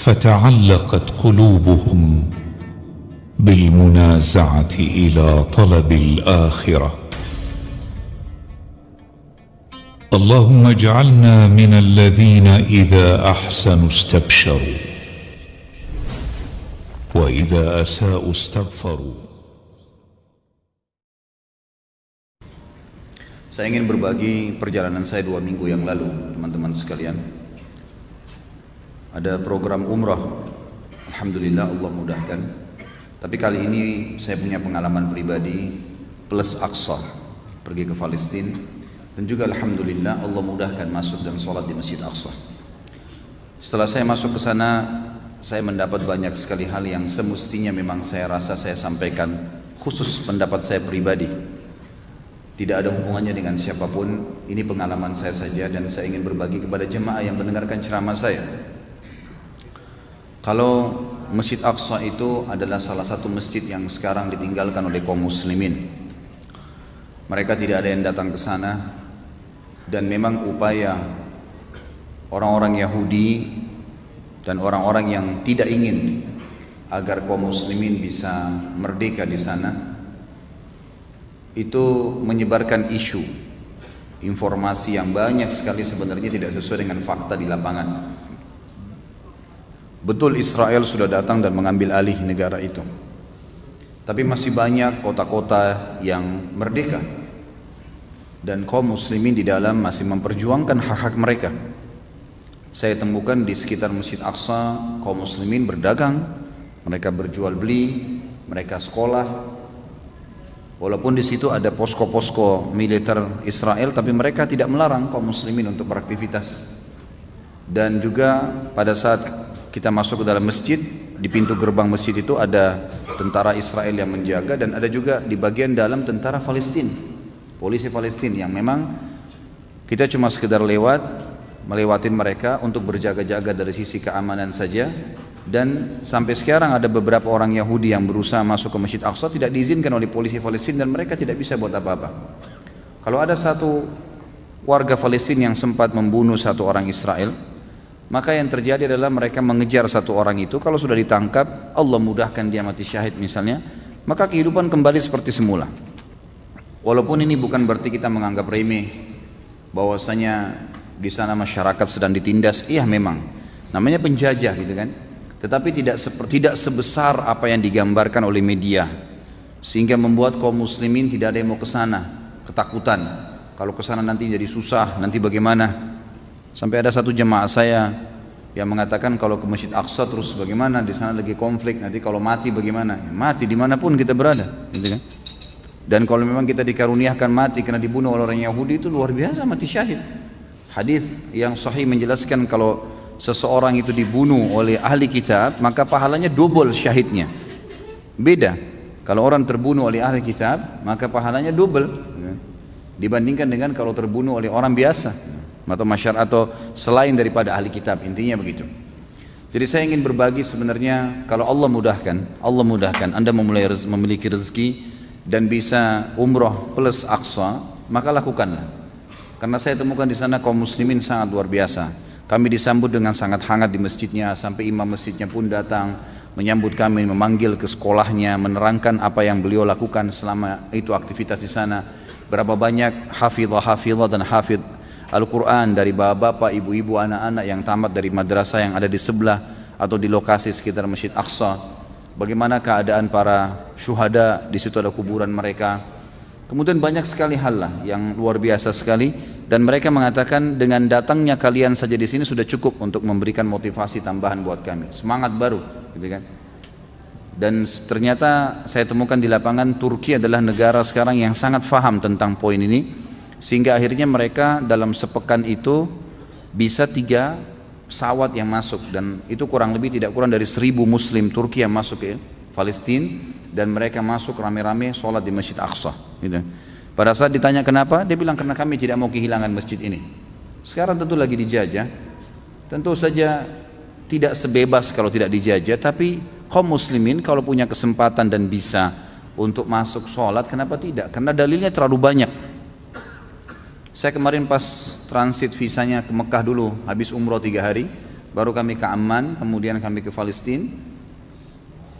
فتعلقت قلوبهم بالمنازعة إلى طلب الآخرة. اللهم اجعلنا من الذين إذا أحسنوا استبشروا وإذا أساءوا استغفروا. Saya ingin berbagi perjalanan saya 2 minggu yang lalu, teman-teman sekalian. Ada program umrah, alhamdulillah Allah mudahkan. Tapi kali ini saya punya pengalaman pribadi plus Aqsa, pergi ke Palestina, dan juga alhamdulillah Allah mudahkan masuk dan sholat di Masjid Aqsa. Setelah saya masuk ke sana, saya mendapat banyak sekali hal yang semestinya memang saya rasa saya sampaikan, khusus pendapat saya pribadi. Tidak ada hubungannya dengan siapapun, ini pengalaman saya saja dan saya ingin berbagi kepada jemaah yang mendengarkan ceramah saya. Kalau Masjid Aqsa itu adalah salah satu masjid yang sekarang ditinggalkan oleh kaum muslimin. Mereka tidak ada yang datang ke sana, dan memang upaya orang-orang Yahudi dan orang-orang yang tidak ingin agar kaum muslimin bisa merdeka di sana, itu menyebarkan isu, informasi yang banyak sekali sebenarnya tidak sesuai dengan fakta di lapangan. Betul Israel sudah datang dan mengambil alih negara itu, tapi masih banyak kota-kota yang merdeka dan kaum muslimin di dalam masih memperjuangkan hak-hak mereka. Saya temukan di sekitar Masjid Aqsa kaum muslimin berdagang, mereka berjual beli, mereka sekolah. Walaupun di situ ada posko-posko militer Israel, tapi mereka tidak melarang kaum muslimin untuk beraktivitas. Dan juga pada saat kita masuk ke dalam masjid, di pintu gerbang masjid itu ada tentara Israel yang menjaga, dan ada juga di bagian dalam tentara Palestina, polisi Palestina, yang memang kita cuma sekedar melewatin mereka untuk berjaga-jaga dari sisi keamanan saja. Dan sampai sekarang ada beberapa orang Yahudi yang berusaha masuk ke Masjid Aqsa, tidak diizinkan oleh polisi Palestina dan mereka tidak bisa buat apa-apa. Kalau ada satu warga Palestina yang sempat membunuh satu orang Israel, maka yang terjadi adalah mereka mengejar satu orang itu. Kalau sudah ditangkap, Allah mudahkan dia mati syahid misalnya, maka kehidupan kembali seperti semula. Walaupun ini bukan berarti kita menganggap remeh bahwasanya di sana masyarakat sedang ditindas. Iya, memang namanya penjajah gitu kan. Tetapi tidak sebesar apa yang digambarkan oleh media, sehingga membuat kaum muslimin tidak ada yang mau ke sana, ketakutan kalau ke sana nanti jadi susah, nanti bagaimana. Sampai ada satu jemaah saya yang mengatakan kalau ke Masjid Aqsa terus bagaimana, di sana lagi konflik, nanti kalau mati bagaimana? Ya, mati dimanapun kita berada, gitu kan? Dan kalau memang kita dikaruniakan mati karena dibunuh oleh orang Yahudi, itu luar biasa, mati syahid. Hadis yang sahih menjelaskan kalau seseorang itu dibunuh oleh ahli kitab, maka pahalanya double syahidnya. Beda kalau orang terbunuh oleh ahli kitab, maka pahalanya double dibandingkan dengan kalau terbunuh oleh orang biasa atau masyarakat atau selain daripada ahli kitab. Intinya begitu. Jadi saya ingin berbagi sebenarnya, kalau Allah mudahkan Anda memiliki rezeki dan bisa umrah plus Aqsa, maka lakukanlah. Karena saya temukan di sana kaum muslimin sangat luar biasa. Kami disambut dengan sangat hangat di masjidnya, sampai imam masjidnya pun datang menyambut kami, memanggil ke sekolahnya, menerangkan apa yang beliau lakukan selama itu aktivitas di sana. Berapa banyak hafidhah dan hafidh Al-Quran dari bapak-bapak, ibu-ibu, anak-anak yang tamat dari madrasah yang ada di sebelah atau di lokasi sekitar Masjid Aqsa. Bagaimana keadaan para syuhada, di situ ada kuburan mereka. Kemudian banyak sekali hal lah yang luar biasa sekali. Dan mereka mengatakan dengan datangnya kalian saja di sini sudah cukup untuk memberikan motivasi tambahan buat kami, semangat baru, gitu kan? Dan ternyata saya temukan di lapangan Turki adalah negara sekarang yang sangat faham tentang poin ini, sehingga akhirnya mereka dalam sepekan itu bisa 3 pesawat yang masuk, dan itu kurang lebih tidak kurang dari 1000 Muslim Turki yang masuk ke Palestina, dan mereka masuk rame-rame sholat di Masjid Aqsa, gitu. Pada saat ditanya kenapa, dia bilang karena kami tidak mau kehilangan masjid ini. Sekarang tentu lagi dijajah, tentu saja tidak sebebas kalau tidak dijajah, tapi kaum muslimin kalau punya kesempatan dan bisa untuk masuk sholat, kenapa tidak? Karena dalilnya terlalu banyak. Saya kemarin pas transit visanya ke Mekah dulu, habis umroh 3 hari, baru kami ke Amman, kemudian kami ke Palestina.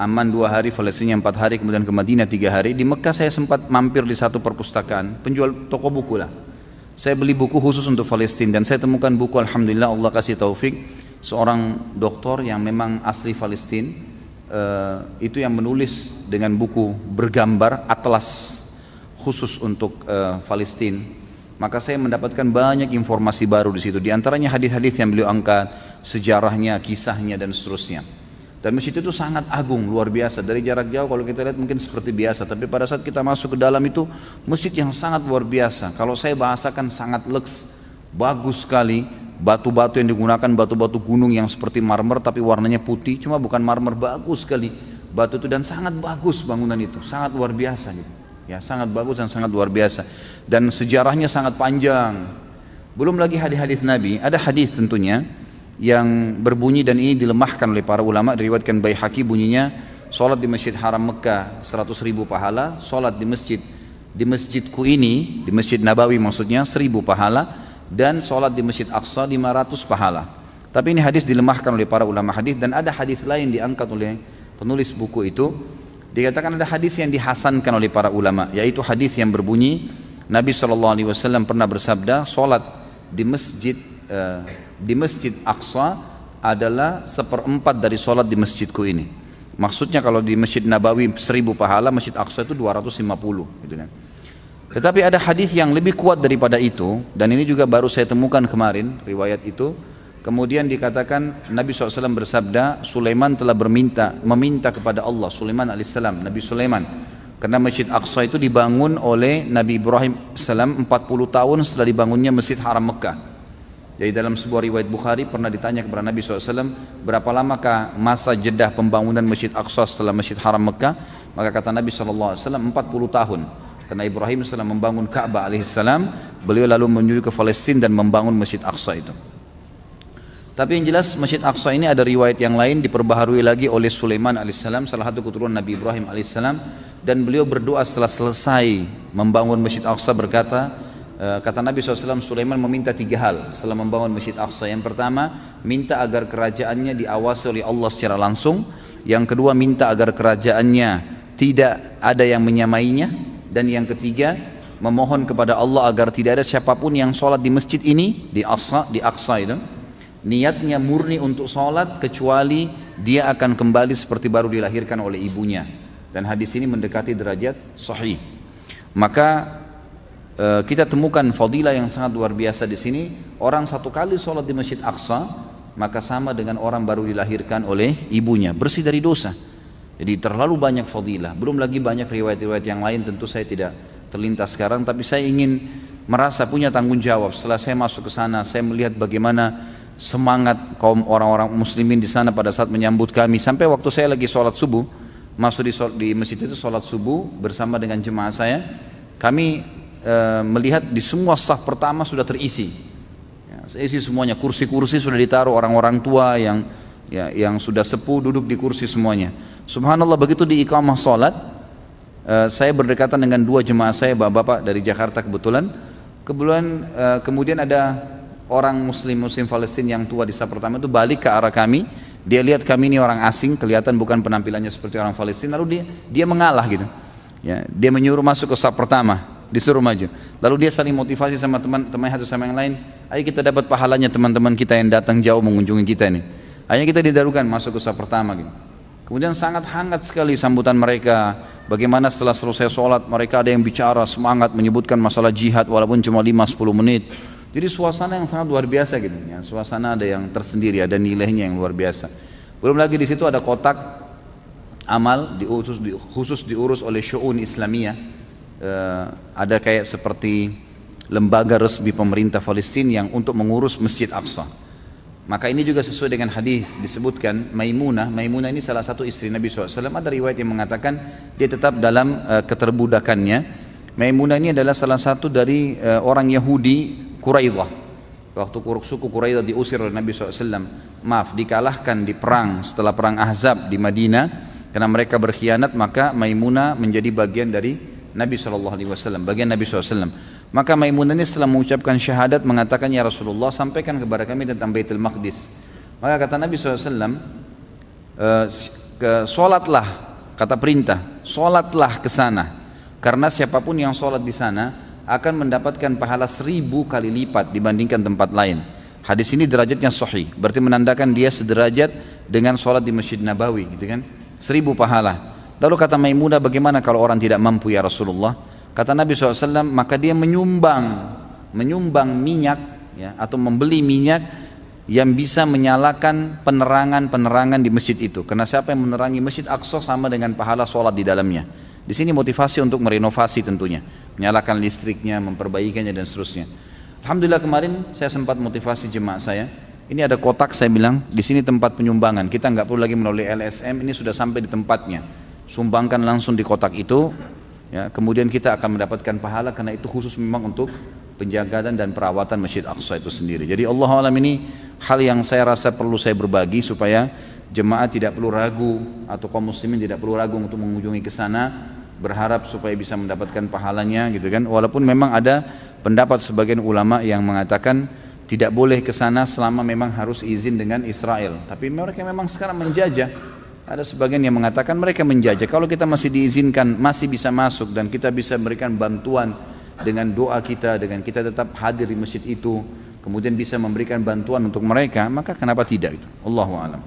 Amman 2 hari, Palestina 4 hari, kemudian ke Madinah 3 hari. Di Mekah saya sempat mampir di satu perpustakaan, penjual toko buku lah. Saya beli buku khusus untuk Palestina dan saya temukan buku, alhamdulillah Allah kasih taufik, seorang doktor yang memang asli Palestina, itu yang menulis dengan buku bergambar atlas khusus untuk Palestina. Maka saya mendapatkan banyak informasi baru di situ. Di antaranya hadis-hadis yang beliau angkat, sejarahnya, kisahnya dan seterusnya. Dan masjid itu sangat agung, luar biasa. Dari jarak jauh kalau kita lihat mungkin seperti biasa, tapi pada saat kita masuk ke dalam itu masjid yang sangat luar biasa. Kalau saya bahasakan sangat leks, bagus sekali. Batu-batu yang digunakan batu-batu gunung yang seperti marmer tapi warnanya putih, cuma bukan marmer, bagus sekali batu itu dan sangat bagus bangunan itu, sangat luar biasa gitu. Ya, sangat bagus dan sangat luar biasa. Dan sejarahnya sangat panjang. Belum lagi hadis-hadis Nabi, ada hadis tentunya yang berbunyi dan ini dilemahkan oleh para ulama, diriwayatkan Baihaqi bunyinya, sholat di Masjid Haram Mekah 100.000 pahala, sholat di masjidku ini, di Masjid Nabawi maksudnya 1.000 pahala, dan sholat di Masjid Aqsa 500 pahala. Tapi ini hadis dilemahkan oleh para ulama hadis, dan ada hadis lain diangkat oleh penulis buku itu, dikatakan ada hadis yang dihasankan oleh para ulama, yaitu hadis yang berbunyi Nabi SAW pernah bersabda, sholat di Masjid Aqsa adalah 1/4 dari sholat di masjidku ini. Maksudnya kalau di Masjid Nabawi 1.000 pahala, Masjid Aqsa itu 250 gitu kan. Tetapi ada hadis yang lebih kuat daripada itu, dan ini juga baru saya temukan kemarin riwayat itu. Kemudian dikatakan Nabi SAW bersabda, Sulaiman telah meminta kepada Allah, Sulaiman alaihissalam, Nabi Sulaiman, karena Masjid Aqsa itu dibangun oleh Nabi Ibrahim alaihissalam 40 tahun setelah dibangunnya Masjid Haram Mekah. Jadi dalam sebuah riwayat Bukhari pernah ditanya kepada Nabi SAW, berapa lamakah masa jedah pembangunan Masjid Aqsa setelah Masjid Haram Mekah? Maka kata Nabi SAW 40 tahun. Karena Ibrahim setelah membangun Ka'bah alaihissalam, beliau lalu menuju ke Palestina dan membangun Masjid Aqsa itu. Tapi yang jelas Masjid Aqsa ini ada riwayat yang lain diperbaharui lagi oleh Sulaiman alaihissalam, salah satu keturunan Nabi Ibrahim alaihissalam, dan beliau berdoa setelah selesai membangun Masjid Aqsa berkata, kata Nabi SAW, Sulaiman meminta 3 hal setelah membangun Masjid Aqsa. Yang pertama, minta agar kerajaannya diawasi oleh Allah secara langsung. Yang kedua, minta agar kerajaannya tidak ada yang menyamainya. Dan yang ketiga, memohon kepada Allah agar tidak ada siapapun yang sholat di masjid ini, di Aqsa itu, niatnya murni untuk sholat kecuali dia akan kembali seperti baru dilahirkan oleh ibunya. Dan hadis ini mendekati derajat sahih. Maka kita temukan fadilah yang sangat luar biasa di sini. Orang satu kali sholat di Masjid Aqsa maka sama dengan orang baru dilahirkan oleh ibunya, bersih dari dosa. Jadi terlalu banyak fadilah. Belum lagi banyak riwayat-riwayat yang lain, tentu saya tidak terlintas sekarang, tapi saya ingin merasa punya tanggung jawab. Setelah saya masuk ke sana, saya melihat bagaimana semangat kaum orang-orang muslimin di sana pada saat menyambut kami. Sampai waktu saya lagi sholat subuh, masuk di masjid itu sholat subuh bersama dengan jemaah saya, kami melihat di semua saf pertama sudah terisi, isi semuanya, kursi-kursi sudah ditaruh orang-orang tua yang sudah sepuh duduk di kursi semuanya. Subhanallah, begitu di iqamah sholat, saya berdekatan dengan 2 jemaah saya, bapak-bapak dari Jakarta kebetulan, kemudian ada orang muslim Palestina yang tua di saf pertama itu balik ke arah kami. Dia lihat kami ini orang asing, kelihatan bukan penampilannya seperti orang Palestina, lalu dia mengalah gitu ya, dia menyuruh masuk ke saf pertama, disuruh maju. Lalu dia saling motivasi sama teman-teman satu sama yang lain, ayo kita dapat pahalanya teman-teman kita yang datang jauh mengunjungi kita ini, akhirnya kita didarukan masuk ke saf pertama gitu. Kemudian sangat hangat sekali sambutan mereka. Bagaimana setelah selesai sholat mereka ada yang bicara semangat menyebutkan masalah jihad walaupun cuma 5-10 menit. Jadi suasana yang sangat luar biasa gitu ya. Suasana ada yang tersendiri, ada nilainya yang luar biasa. Belum lagi di situ ada kotak amal khusus diurus oleh Syu'un Islamiyah. Ada kayak seperti lembaga resmi pemerintah Palestina yang untuk mengurus Masjid Aqsa. Maka ini juga sesuai dengan hadis disebutkan Maimunah ini salah satu istri Nabi SAW. Ada riwayat yang mengatakan dia tetap dalam keterbudakannya. Maimunah ini adalah salah satu dari orang Yahudi Quraidah. Waktu suku Quraidah diusir oleh Nabi SAW, dikalahkan di perang setelah perang Ahzab di Madinah karena mereka berkhianat, maka Maimunah menjadi bagian dari Nabi SAW, bagian Nabi SAW. Maka Maimunah ini setelah mengucapkan syahadat mengatakan, ya Rasulullah, sampaikan kepada kami tentang Baitul Maqdis. Maka kata Nabi SAW, sholatlah, kata perintah, sholatlah ke sana, karena siapapun yang sholat di sana akan mendapatkan pahala 1000 kali lipat dibandingkan tempat lain. Hadis ini derajatnya sahih, berarti menandakan dia sederajat dengan sholat di Masjid Nabawi, gitu kan? 1000 pahala. Lalu kata Maimunah, bagaimana kalau orang tidak mampu ya Rasulullah? Kata Nabi SAW, maka dia menyumbang minyak, ya, atau membeli minyak yang bisa menyalakan penerangan di masjid itu. Karena siapa yang menerangi Masjid Aqsa sama dengan pahala sholat di dalamnya. Di sini motivasi untuk merenovasi tentunya, menyalakan listriknya, memperbaikinya dan seterusnya. Alhamdulillah kemarin saya sempat motivasi jemaah saya. Ini ada kotak, saya bilang di sini tempat penyumbangan. Kita nggak perlu lagi melalui LSM, ini sudah sampai di tempatnya. Sumbangkan langsung di kotak itu. Ya, kemudian kita akan mendapatkan pahala karena itu khusus memang untuk penjagaan dan perawatan Masjid Aqsa itu sendiri. Jadi Allah alam ini hal yang saya rasa perlu saya berbagi supaya jemaah tidak perlu ragu atau kaum muslimin tidak perlu ragu untuk mengunjungi ke sana, berharap supaya bisa mendapatkan pahalanya gitu kan. Walaupun memang ada pendapat sebagian ulama yang mengatakan tidak boleh ke sana selama memang harus izin dengan Israel. Tapi mereka memang sekarang menjajah. Ada sebagian yang mengatakan mereka menjajah. Kalau kita masih diizinkan, masih bisa masuk dan kita bisa memberikan bantuan dengan doa kita, dengan kita tetap hadir di masjid itu, kemudian bisa memberikan bantuan untuk mereka, maka kenapa tidak itu? Allahu a'lam.